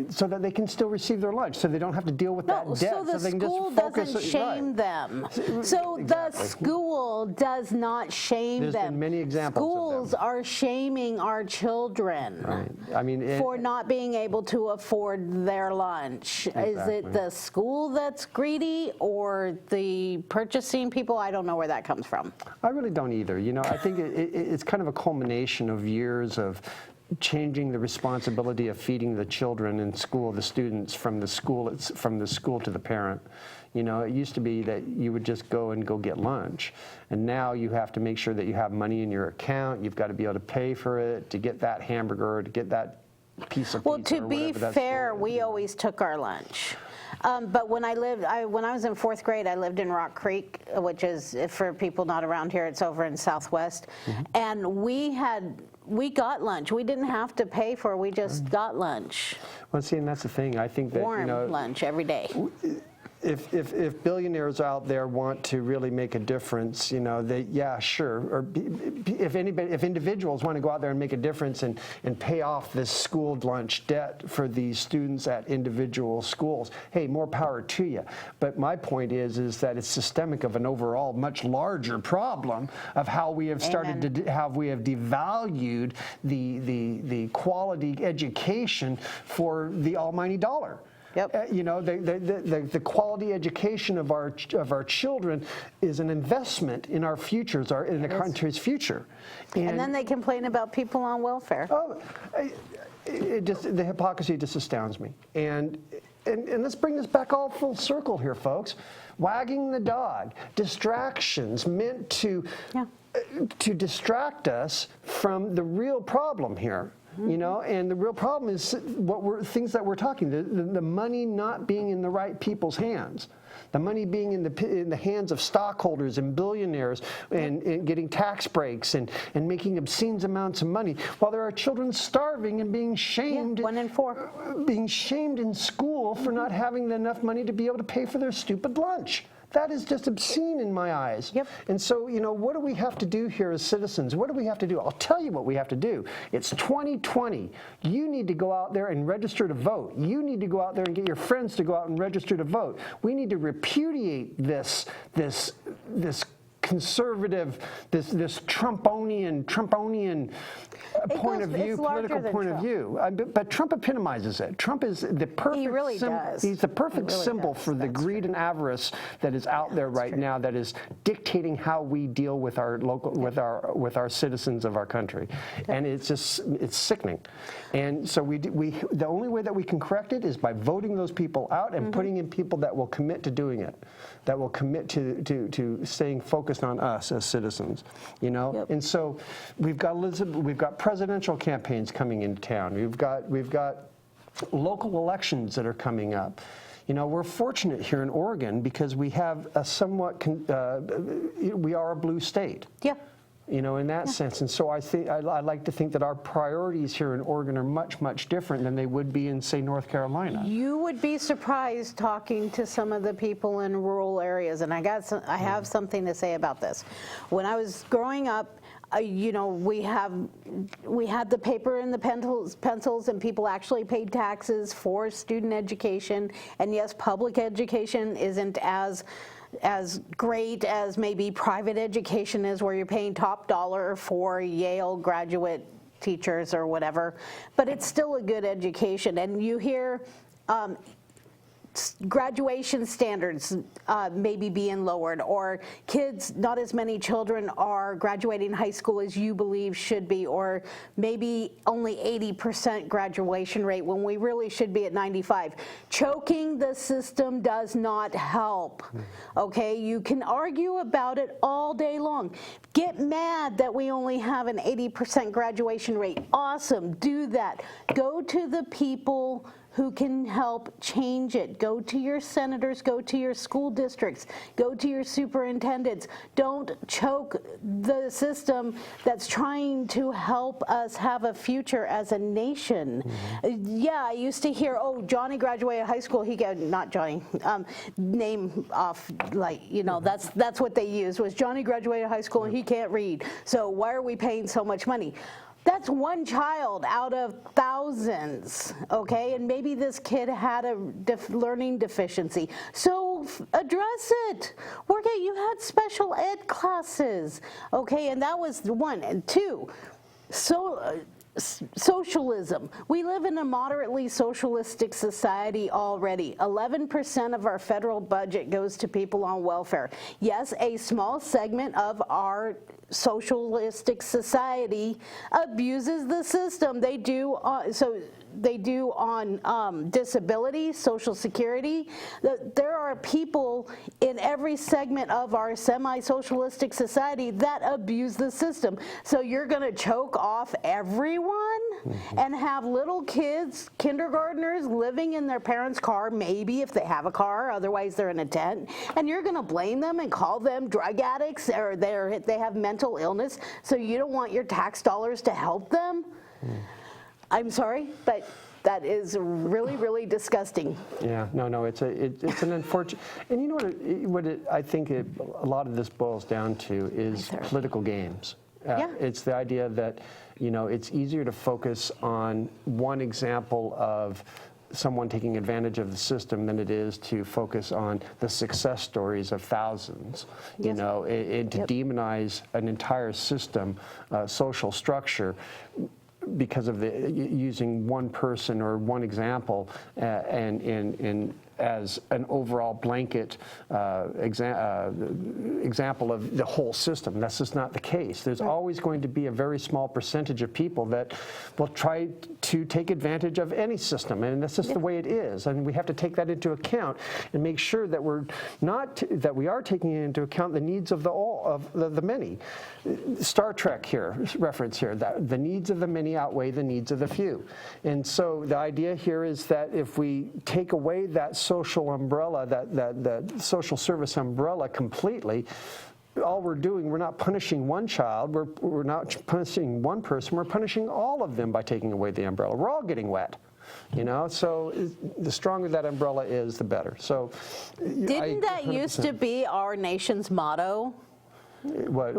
so that they can still receive their lunch, so they don't have to deal with that debt. So the school doesn't shame them. So the school does not shame them. There's been many examples Schools of them. are shaming our children. Right. I mean, for not being able to afford their lunch. Exactly. Is it the school that's greedy or the purchasing people? I don't know where that comes from. I really don't either. You know, I think it's kind of a culmination of years of changing the responsibility of feeding the children in school, the students, from the school to the parent. You know, it used to be that you would just go get lunch, and now you have to make sure that you have money in your account. You've got to be able to pay for it, to get that hamburger, to get that piece of pizza. Well, to be fair, we always took our lunch. But when I was in 4th grade, I lived in Rock Creek, which is, for people not around here, it's over in Southwest. And we got lunch. We didn't have to pay for it. We just got lunch. Well, see, and that's the thing. I think that, warm you know, lunch every day. if billionaires out there want to really make a difference, yeah, sure. Or if individuals want to go out there and make a difference and pay off this school lunch debt for these students at individual schools, hey, more power to you. But my point is that it's systemic of an overall much larger problem of how we have started to how we have devalued the quality education for the almighty dollar. Yep. The quality education of our children is an investment in our futures, in the country's future. And then they complain about people on welfare. Oh, the hypocrisy just astounds me. And let's bring this back all full circle here, folks. Wagging the dog, distractions meant to distract us from the real problem here. And the real problem is things that we're talking, the money not being in the right people's hands, the money being in the hands of stockholders and billionaires and getting tax breaks and making obscene amounts of money, while there are children starving and being shamed. 1 in 4. Being shamed in school for not having enough money to be able to pay for their stupid lunch. That is just obscene in my eyes. Yep. And so, what do we have to do here as citizens? What do we have to do? I'll tell you what we have to do. It's 2020. You need to go out there and register to vote. You need to go out there and get your friends to go out and register to vote. We need to repudiate this conservative, this Trumponian point of view, political point of view. But Trump epitomizes it. Trump is the perfect. He really does. He's the perfect really symbol does. for the That's greed true. and avarice that is out there right now. That is dictating how we deal with our local, with our citizens of our country, and it's sickening. And so the only way that we can correct it is by voting those people out and putting in people that will commit to doing it, that will commit to staying focused on us as citizens, Yep. And so we've got presidential campaigns coming into town. We've got local elections that are coming up. We're fortunate here in Oregon because we have a somewhat we are a blue state. Yeah. In that sense. And so I like to think that our priorities here in Oregon are much, much different than they would be in, say, North Carolina. You would be surprised talking to some of the people in rural areas, and I have something to say about this. When I was growing up, we had the paper and the pencils, and people actually paid taxes for student education. And yes, public education isn't as great as maybe private education is, where you're paying top dollar for Yale graduate teachers or whatever, but it's still a good education. And you hear graduation standards maybe being lowered, or kids, not as many children are graduating high school as you believe should be, or maybe only 80% graduation rate when we really should be at 95. Choking the system does not help, okay? You can argue about it all day long. Get mad that we only have an 80% graduation rate. Awesome, do that. Go to the people who can help change it. Go to your senators, go to your school districts, go to your superintendents. Don't choke the system that's trying to help us have a future as a nation. Yeah, I used to hear, oh, Johnny graduated high school, he got, not Johnny, name off, that's what they used, was Johnny graduated high school and he can't read, so why are we paying so much money? That's one child out of thousands, okay? And maybe this kid had a learning deficiency. So address it. You had special ed classes, okay? And that was one. And two, socialism. We live in a moderately socialistic society already. 11% of our federal budget goes to people on welfare. Yes, a small segment of our socialistic society abuses the system. They do on disability, Social Security. There are people in every segment of our semi-socialistic society that abuse the system. So you're going to choke off everyone and have little kids, kindergartners, living in their parents' car, maybe if they have a car, otherwise they're in a tent, and you're going to blame them and call them drug addicts, or they have mental illness, so you don't want your tax dollars to help them? I'm sorry, but that is really, really disgusting. Yeah, no, it's an unfortunate, and you know I think a lot of this boils down to is political games. Yeah. It's the idea that, you know, it's easier to focus on one example of someone taking advantage of the system than it is to focus on the success stories of thousands, you know, and to demonize an entire system, social structure, because of the using one person or one example and as an overall blanket example of the whole system. That's just not the case. There's always going to be a very small percentage of people that will try to take advantage of any system, and that's just the way it is. And we have to take that into account and make sure that we are taking into account the needs of the many. Star Trek here, reference here, that the needs of the many outweigh the needs of the few. And so the idea here is that if we take away that social umbrella, that social service umbrella completely, all we're doing, we're not punishing one child, we're not punishing one person, we're punishing all of them by taking away the umbrella. We're all getting wet. You know, so the stronger that umbrella is, the better. So, Didn't that used to be our nation's motto? What,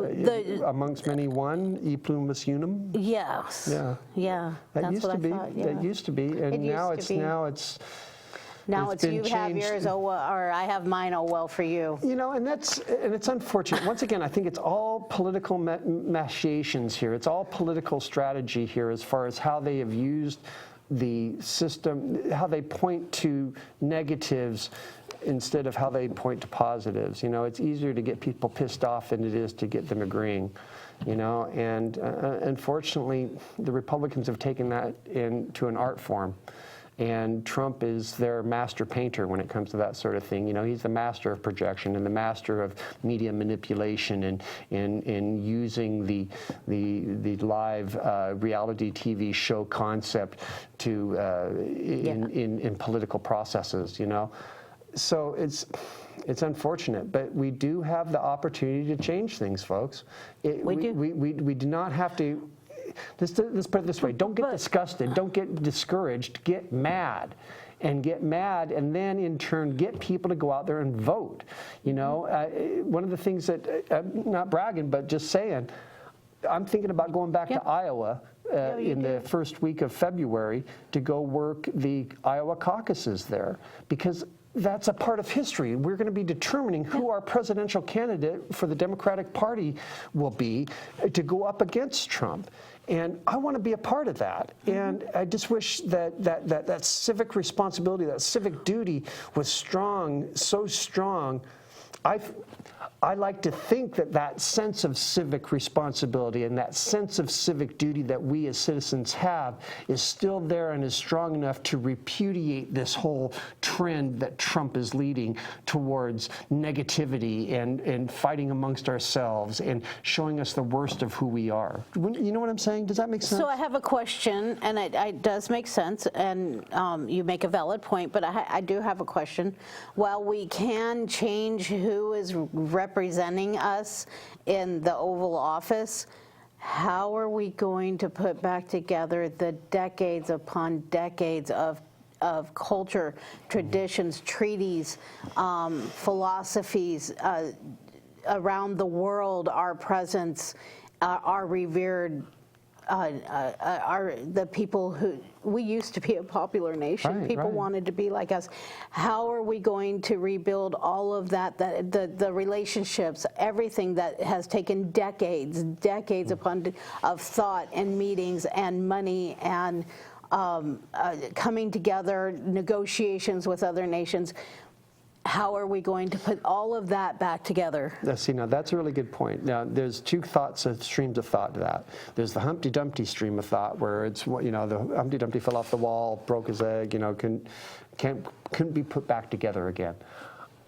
amongst many one, e plumis unum? Yes. Yeah. Yeah. That That's used what to be. I thought, yeah. That used to be, and now it's Now it's been you have changed. yours, oh well, or I have mine, oh well for you. You know, and it's unfortunate. Once again, I think it's all political machinations here. It's all political strategy here as far as how they have used the system, how they point to negatives instead of how they point to positives. You know, it's easier to get people pissed off than it is to get them agreeing. You know, and unfortunately, the Republicans have taken that into an art form. And Trump is their master painter when it comes to that sort of thing. You know, he's the master of projection and the master of media manipulation and using the live reality TV show concept to in political processes. You know, so it's unfortunate, but we do have the opportunity to change things, folks. We do not have to. Let's put it this way, don't get disgusted, don't get discouraged, get mad. And then in turn get people to go out there and vote. You know, one of the things that, I'm not bragging, but just saying, I'm thinking about going back to Iowa in the first week of February to go work the Iowa caucuses there, because that's a part of history. We're going to be determining who our presidential candidate for the Democratic Party will be to go up against Trump. And I want to be a part of that. And I just wish that civic responsibility, that civic duty was strong, so strong. I like to think that sense of civic responsibility and that sense of civic duty that we as citizens have is still there and is strong enough to repudiate this whole trend that Trump is leading towards negativity and fighting amongst ourselves and showing us the worst of who we are. You know what I'm saying? Does that make sense? So I have a question, and it does make sense, and you make a valid point, but I do have a question. While we can change who is representing us in the Oval Office, how are we going to put back together the decades upon decades of culture, traditions, treaties, philosophies around the world, our presence, our revered, the people who, we used to be a popular nation. People wanted to be like us. How are we going to rebuild all of that, the relationships, everything that has taken decades upon of thought and meetings and money and coming together, negotiations with other nations? How are we going to put all of that back together? See, now that's a really good point. Now, there's two streams of thought to that. There's the Humpty Dumpty stream of thought, where it's, you know, the Humpty Dumpty fell off the wall, broke his egg, you know, couldn't be put back together again.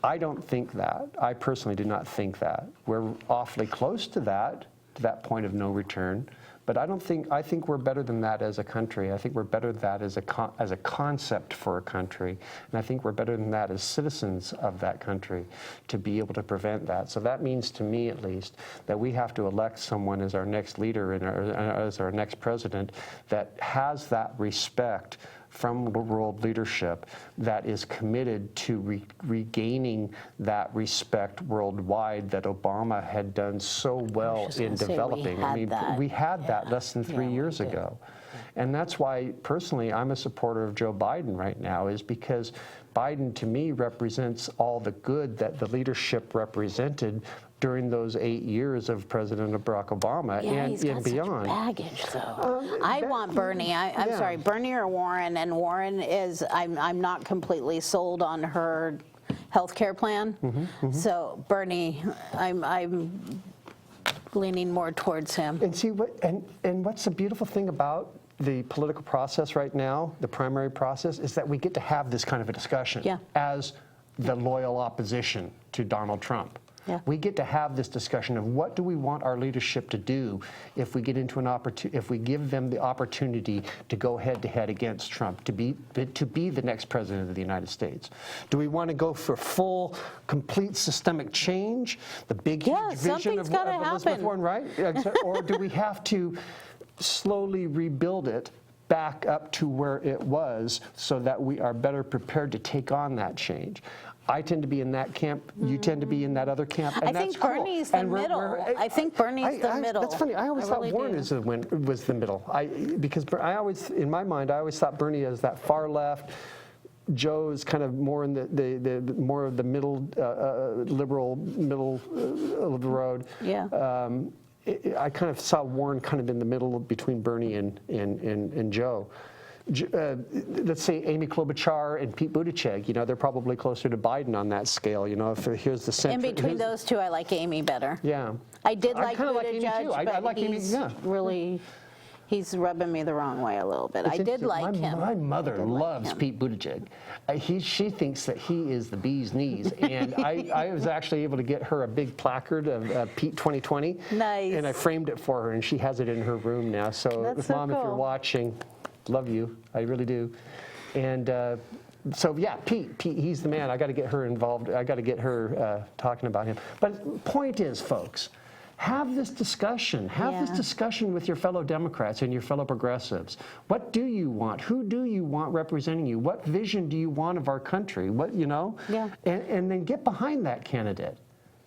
I don't think that. I personally do not think that. We're awfully close to that point of no return. But I think we're better than that as a country. I think we're better than that as a concept for a country. And I think we're better than that as citizens of that country to be able to prevent that. So that means, to me at least, that we have to elect someone as our next leader and as our next president that has that respect from the world leadership that is committed to regaining that respect worldwide that Obama had done so well in developing. We had that less than 3 years ago. And that's why, personally, I'm a supporter of Joe Biden right now, is because Biden, to me, represents all the good that the leadership represented during those 8 years of President Barack Obama and beyond. Such baggage, though. I want Bernie. I'm sorry, Bernie or Warren. And Warren is, I'm not completely sold on her health care plan. So Bernie, I'm leaning more towards him. And see what and what's the beautiful thing about the political process right now, the primary process, is that we get to have this kind of a discussion as the loyal opposition to Donald Trump. We get to have this discussion of what do we want our leadership to do if we get into if we give them the opportunity to go head to head against Trump, to be the next president of the United States. Do we want to go for full, complete systemic change, the big huge vision of Elizabeth Warren, right? Or do we have to slowly rebuild it back up to where it was so that we are better prepared to take on that change? I tend to be in that camp. You tend to be in that other camp. And I think Bernie's the middle. I think Bernie's the middle. That's funny. I always thought Warren was the middle. Because I always, in my mind, I always thought Bernie is that far left. Joe's kind of more in the more of the middle, liberal middle of the road. I kind of saw Warren kind of in the middle between Bernie and Joe. Let's say Amy Klobuchar and Pete Buttigieg, you know, they're probably closer to Biden on that scale. You know, if here's the center. In between those two, I like Amy better. Yeah. I did like Buttigieg, like Amy too. I like he's really, he's rubbing me the wrong way a little bit. I did like him. My mother loves Pete Buttigieg. She thinks that he is the bee's knees. And I was actually able to get her a big placard of Pete 2020. Nice. And I framed it for her, and she has it in her room now. So, Mom, if you're watching, love you. I really do. And so, yeah, Pete, he's the man. I got to get her involved. I got to get her talking about him. But point is, folks, have this discussion. Have this discussion with your fellow Democrats and your fellow progressives. What do you want? Who do you want representing you? What vision do you want of our country? What, you know? And then get behind that candidate.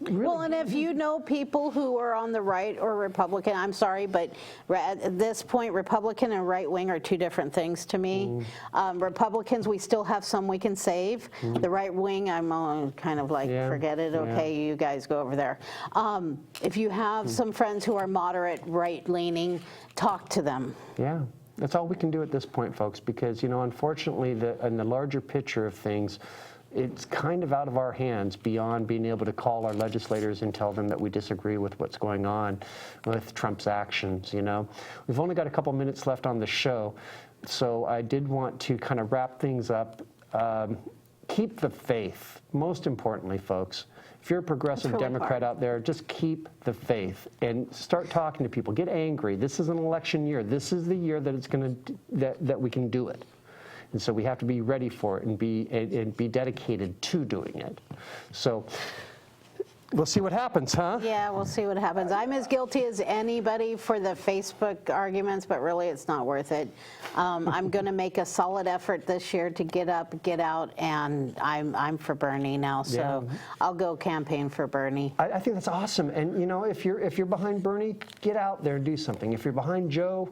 Really? Well, and if you know people who are on the right or Republican, I'm sorry, but at this point, Republican and right wing are two different things to me. Republicans, we still have some we can save. The right wing, I'm kind of like, forget it, okay, you guys go over there. If you have some friends who are moderate, right-leaning, talk to them. Yeah. That's all we can do at this point, folks, because, you know, unfortunately, in the larger picture of things, it's kind of out of our hands beyond being able to call our legislators and tell them that we disagree with what's going on with Trump's actions, you know. We've only got a couple minutes left on the show, so I did want to kind of wrap things up. Keep the faith, most importantly, folks. If you're a progressive Democrat out there, just keep the faith and start talking to people. Get angry. This is an election year. This is the year that it's going to that we can do it. And so we have to be ready for it and be dedicated to doing it. So we'll see what happens, huh? Yeah, we'll see what happens. I'm as guilty as anybody for the Facebook arguments, but really it's not worth it. I'm going to make a solid effort this year to get up, get out, and I'm for Bernie now. So I'll go campaign for Bernie. I think that's awesome. And you know, if you're behind Bernie, get out there and do something. If you're behind Joe,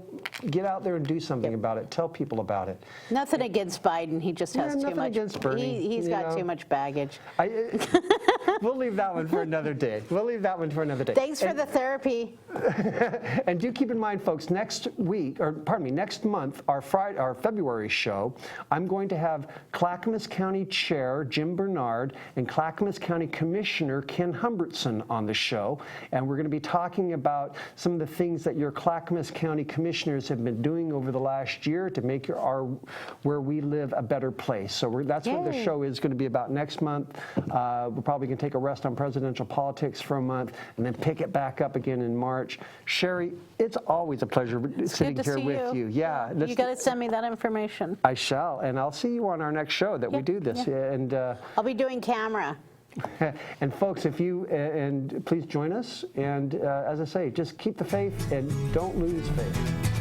get out there and do something about it. Tell people about it. Nothing against Biden. He just has too much. Against Bernie. He's got too much baggage. We'll leave that one for another day. We'll leave that one for another day. Thanks for the therapy. And do keep in mind, folks, next month, our February show, I'm going to have Clackamas County Chair Jim Bernard and Clackamas County Commissioner Ken Humbertson on the show. And we're going to be talking about some of the things that your Clackamas County commissioners have been doing over the last year to make where we live a better place. So that's what the show is going to be about next month. We're probably going to take a rest on presidential politics for a month and then pick it back up again in March. Sherry, it's always a pleasure sitting here with you. Yeah. You got to send me that information. I shall, and I'll see you on our next show that we do this. And I'll be doing camera. And folks, if you and please join us. And as I say, just keep the faith and don't lose faith.